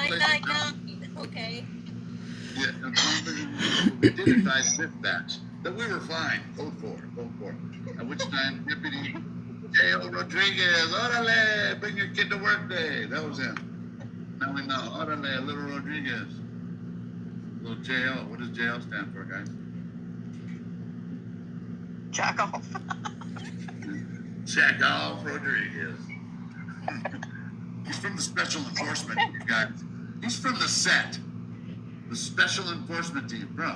place. 999. Okay. Yeah, and we did advise dispatch that we were fine. Code 4, code 4. At which time Deputy J.O. Rodriguez, orale, bring your kid to work day. That was him. Now we know, orale, little Rodriguez. Little J.O. What does J.O. stand for, guys? Jack off. Check off Rodriguez. He's from the Special Enforcement Team, guys. He's from the set. The Special Enforcement Team, bro.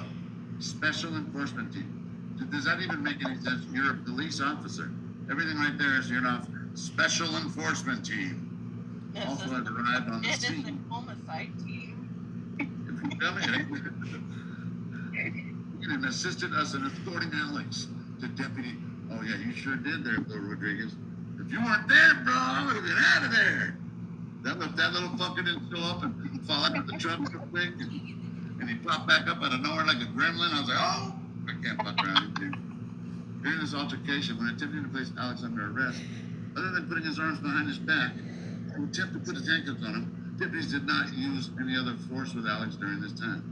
Special Enforcement Team. Does that even make any sense? You're a police officer. Everything right there is you're not Special Enforcement Team. Also has arrived on the It is scene. the homicide team. If you tell me it ain't. And assisted us in escorting Alex to Deputy. Oh yeah, you sure did there, Bill Rodriguez. If you weren't there, bro, I would have been out of there. That little fucker didn't show up and fall out of the truck real quick, and he popped back up out of nowhere like a gremlin. I was like, oh, I can't fuck around with you. During this altercation, when attempting to place Alex under arrest, other than putting his arms behind his back, and attempt to put his handcuffs on him, deputies did not use any other force with Alex during this time.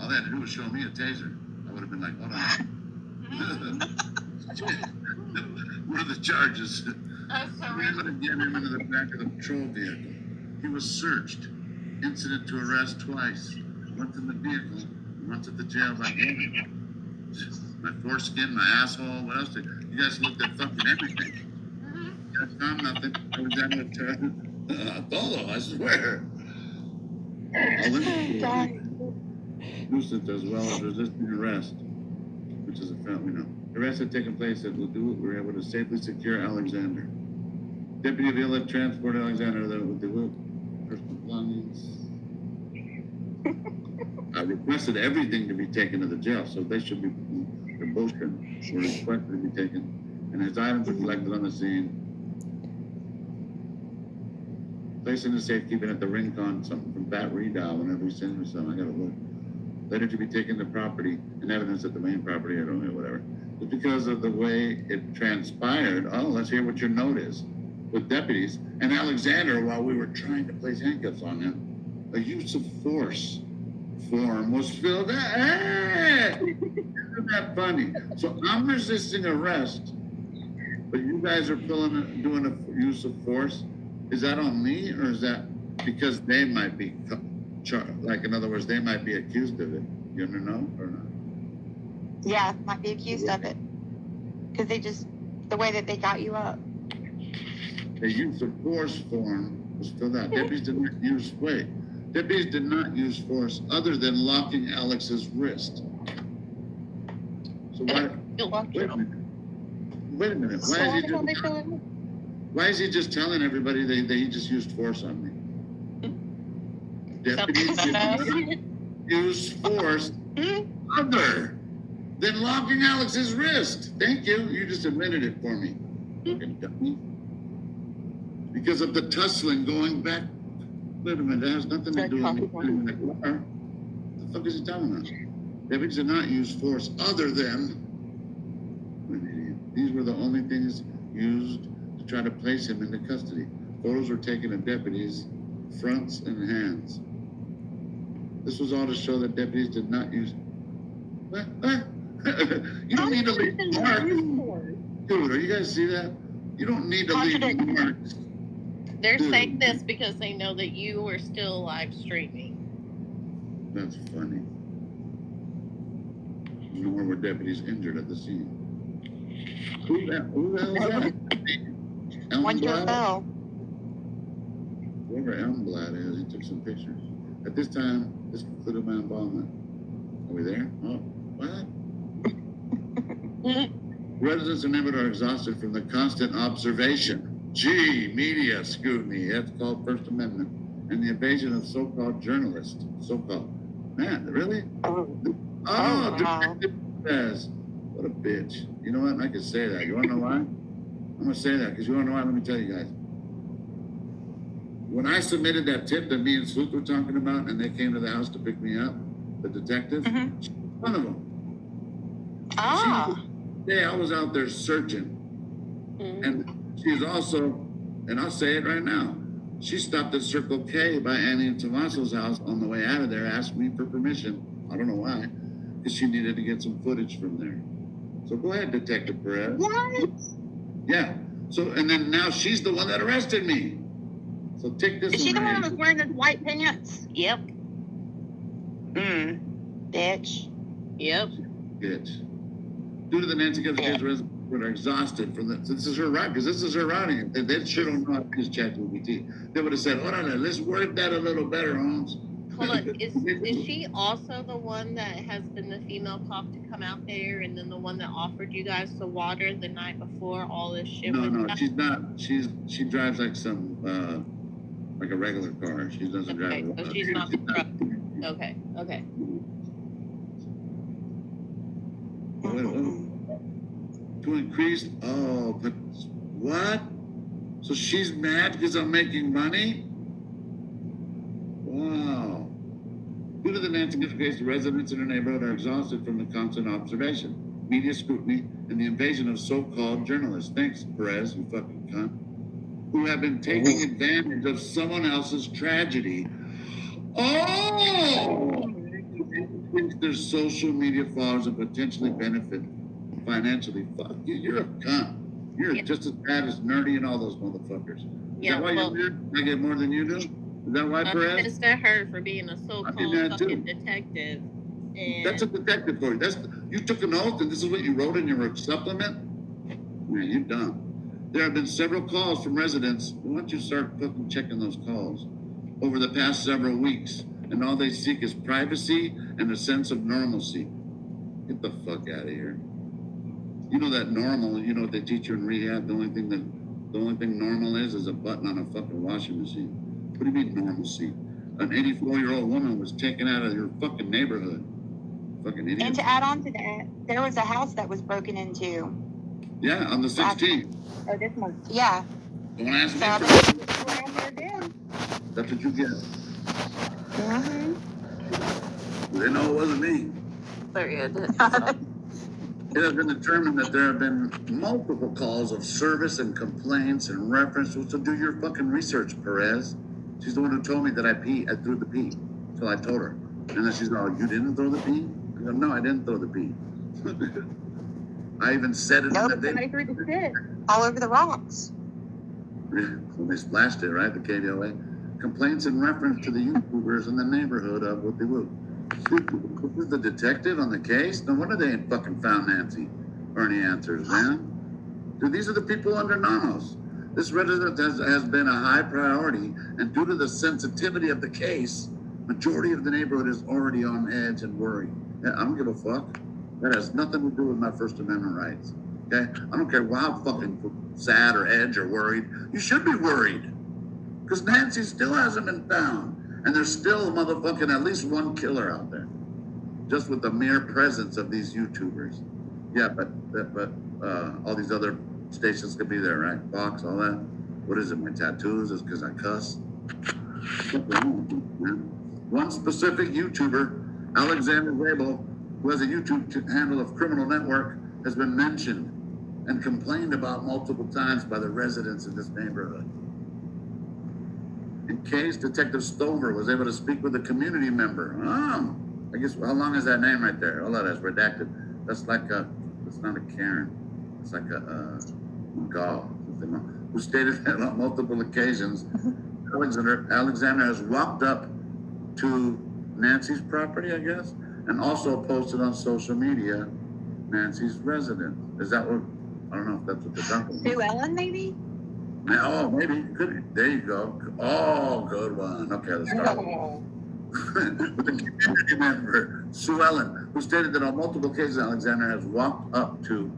All they had to do was show me a taser. I would have been like, hold on. What are the charges? We had to get him into the back of the patrol vehicle. He was searched. Incident to arrest twice. Once in the vehicle, once at the jail by name. My foreskin, my asshole, what else? You guys looked at fucking everything. You guys found nothing. I was down with Apollo, I swear. Nuisance as well as resisting arrest, which is a felony, we know. Arrest had taken place at Ladue. We were able to safely secure Alexander. Deputy Avila transported Alexander to Ladue. Personal belongings. I requested everything to be taken to the jail, so they should be, the motion were requested to be taken, and his items were collected on the scene. Placed in the safekeeping at the Rincon, something from Bat Redal whenever he sends me something, I gotta look. Later to be taken to property and evidence at the main property, I don't know, whatever. But because of the way it transpired, let's hear what your note is. With deputies and Alexander, while we were trying to place handcuffs on him, a use of force form was filled out. Hey! Isn't that funny? So I'm resisting arrest, but you guys are doing a use of force. Is that on me, or is that because they might be like, in other words, they might be accused of it? You know or not? Yeah, might be accused of it. Because the way that they got you up. The use of force form was filled out. Deputies did not use force other than locking Alex's wrist. So why? Wait a minute. Why is he just telling everybody that he just used force on me? Deputies did not use force other than locking Alex's wrist. Thank you. You just admitted it for me. Because of the tussling going back. Wait a minute, that has nothing to do with me in the car. What the fuck is he telling us? Deputies did not use force other than. These were the only things used to try to place him into custody. Photos were taken of deputies' fronts and hands. This was all to show that deputies did not use. What? You don't need to leave marks. Dude, are you guys see that? You don't need to leave marks. They're saying this because they know that you are still live streaming. That's funny. Nor were deputies injured at the scene. Who the hell is that? Elmblatt? Whoever Elmblatt is, he took some pictures. At this time, this concluded my involvement. Are we there? Oh, what? Residents and neighbors are exhausted from the constant observation. Media scrutiny, that's called First Amendment, and the invasion of so-called journalists. So-called. Man, really? Yes. What a bitch. You know what? I could say that. You want to know why? I'm going to say that because you want to know why? Let me tell you guys. When I submitted that tip that me and Sleuth were talking about, and they came to the house to pick me up, the detective, she's one of them. I was out there searching. And she's also, and I'll say it right now, She stopped at Circle K by Annie and Tommaso's house on the way out of there, asked me for permission. I don't know why, because she needed to get some footage from there. So go ahead, Detective Perez. What? Yeah. So, and then now she's the one that arrested me. So take this Is she the one that was Randy. wearing those white pants? Yep. Bitch. Yep. Bitch. Due to the Nancy Guthrie case, residents are exhausted from the. This is her right, because this is her routing. They sure don't know how to use ChatGPT. They would have said, hold on, let's word that a little better, Holmes. Hold on. Is she also the one that has been the female cop to come out there, and then the one that offered you guys the water the night before all this shit No, went no, down? she's not. She drives like some like a regular car. She doesn't Okay, drive. so she's not the truck. Okay. Okay. To increase. Oh, but what? So she's mad because I'm making money? Wow. Due to the Nancy Guthrie case, the residents in her neighborhood are exhausted from the constant observation, media scrutiny, and the invasion of so-called journalists. Thanks, Perez, you fucking cunt. Who have been taking advantage of someone else's tragedy. Oh! Increase their social media followers and potentially benefit financially. Fuck you, you're a cunt. You're Yeah. just as bad as Nerdy and all those motherfuckers. Is Yeah, that why well- you're here? I get more than you do? Is that why, I'm Perez? pissed at her for being a so-called mad too. fucking detective. And That's a detective for you. You took an oath and this is what you wrote in your supplement? Man, you're dumb. There have been several calls from residents. Why don't you start fucking checking those calls over the past several weeks? And all they seek is privacy and a sense of normalcy. Get the fuck out of here. You know that normal, you know what they teach you in rehab? The only thing normal is a button on a fucking washing machine. What do you mean normalcy? An 84-year-old woman was taken out of your fucking neighborhood. Fucking idiot. And to add on to that, there was a house that was broken into. Yeah, on the 16th. Oh, this month. Yeah. Don't ask me. So I for- believe it's around there again. That's what you get. Mm-hmm. They know it wasn't me. Sorry, I did. It has been determined that there have been multiple calls of service and complaints in reference to, so do your fucking research, Perez. She's the one who told me that I threw the pee. So I told her. And then she's all, you didn't throw the pee? I go, no, I didn't throw the pee. I even said it Nope, in the somebody threw the shit all over the rocks. when they splashed it, right? The KDOA. Complaints in reference to the YouTubers in the neighborhood of Whoopie Whoop. This is the detective on the case? No wonder they ain't fucking found Nancy or any answers, man. Dude, these are the people under Nanos. This resident has been a high priority, and due to the sensitivity of the case, majority of the neighborhood is already on edge and worried. Yeah, I don't give a fuck. That has nothing to do with my First Amendment rights. Okay? I don't care how fucking sad or edge or worried. You should be worried. Because Nancy still hasn't been found. And there's still motherfucking at least one killer out there. Just with the mere presence of these YouTubers. Yeah, but all these other stations could be there, right? Fox, all that. What is it? My tattoos is because I cuss. One specific YouTuber, Alexander Zabel, who has a YouTube handle of Criminal Network, has been mentioned and complained about multiple times by the residents in this neighborhood. In case Detective Stover was able to speak with a community member. Oh, I guess, how long is that name right there? Oh, that's redacted. That's like it's not a Karen. It's like a Gaul, who stated that on multiple occasions, Alexander has walked up to Nancy's property, I guess, and also posted on social media Nancy's residence. Is that what, I don't know if that's what they're talking about. Sue Ellen, maybe? Oh, maybe. Could. There you go. Oh, good one. Okay, let's start. With the community member, Sue Ellen, who stated that on multiple occasions Alexander has walked up to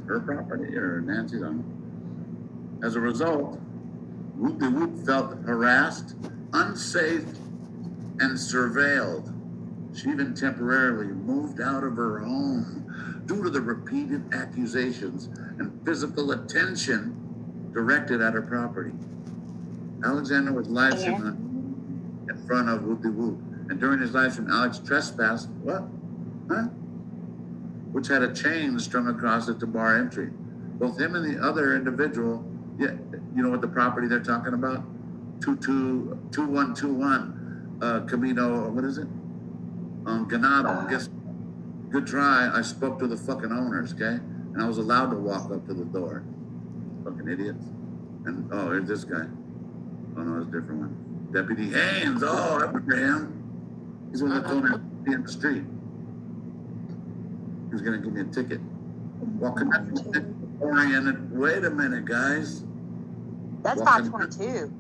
her property or Nancy's own. As a result, Whoopie Whoop felt harassed, unsafe, and surveilled. She even temporarily moved out of her home due to the repeated accusations and physical attention directed at her property. Alexander was live streaming in front of Whoopie Whoop, and during his live stream, Alex trespassed, what? Huh? Which had a chain strung across it to bar entry. Both him and the other individual, yeah, you know what the property they're talking about? 2121 Camino, what is it? Ganado. Guess good try. I spoke to the fucking owners, okay? And I was allowed to walk up to the door. Fucking idiots. And oh, here's this guy. Oh no, it's a different one. Deputy Haynes. Oh, I remember him. He's the one that told me to be in the street. He was gonna give me a ticket. Walking oriented. Wait a minute, guys. That's Walking- 522.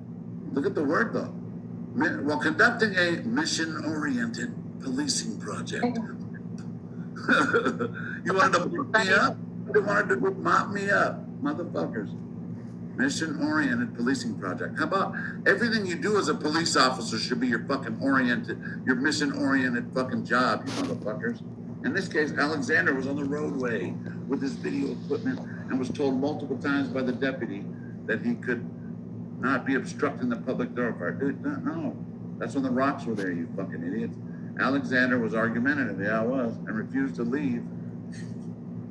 Look at the word though. While conducting a mission-oriented policing project. You wanted to mop me up? You wanted to mop me up, motherfuckers. Mission-oriented policing project. How about everything you do as a police officer should be your fucking your mission-oriented fucking job, you motherfuckers. In this case, Alexander was on the roadway with his video equipment and was told multiple times by the deputy that he could not be obstructing the public thoroughfare. Dude, no. That's when the rocks were there, you fucking idiots. Alexander was argumentative, yeah, I was, and refused to leave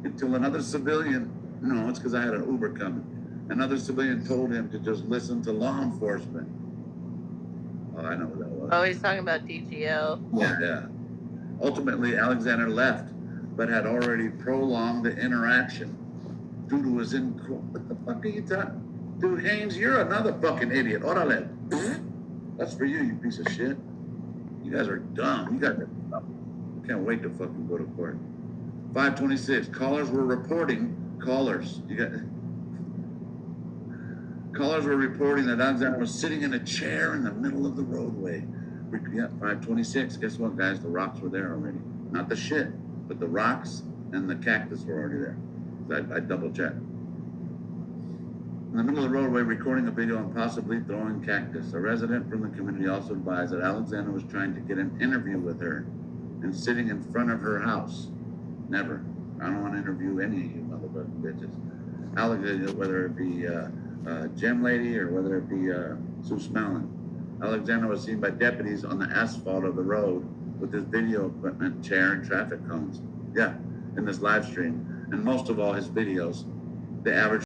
until another civilian, no, it's because I had an Uber coming. Another civilian told him to just listen to law enforcement. Oh, I know what that was. Oh, he's talking about DGL. Yeah. Ultimately, Alexander left, but had already prolonged the interaction due to his what the fuck are you talking? Dude, Haynes, you're another fucking idiot. Orale. That's for you, you piece of shit. You guys are dumb. You guys are dumb. Can't wait to fucking go to court. 526. Callers were reporting that Alexander was sitting in a chair in the middle of the roadway. Yeah, 526. Guess what, guys? The rocks were there already. Not the shit, but the rocks and the cactus were already there. I double checked. In the middle of the roadway, recording a video and possibly throwing cactus. A resident from the community also advised that Alexander was trying to get an interview with her and sitting in front of her house. Never. I don't want to interview any of you motherfucking bitches. Alexander, whether it be Gem Lady or whether it be Sue Smellin. Alexander was seen by deputies on the asphalt of the road with his video equipment, chair, and traffic cones. Yeah, in this live stream. And most of all his videos, the average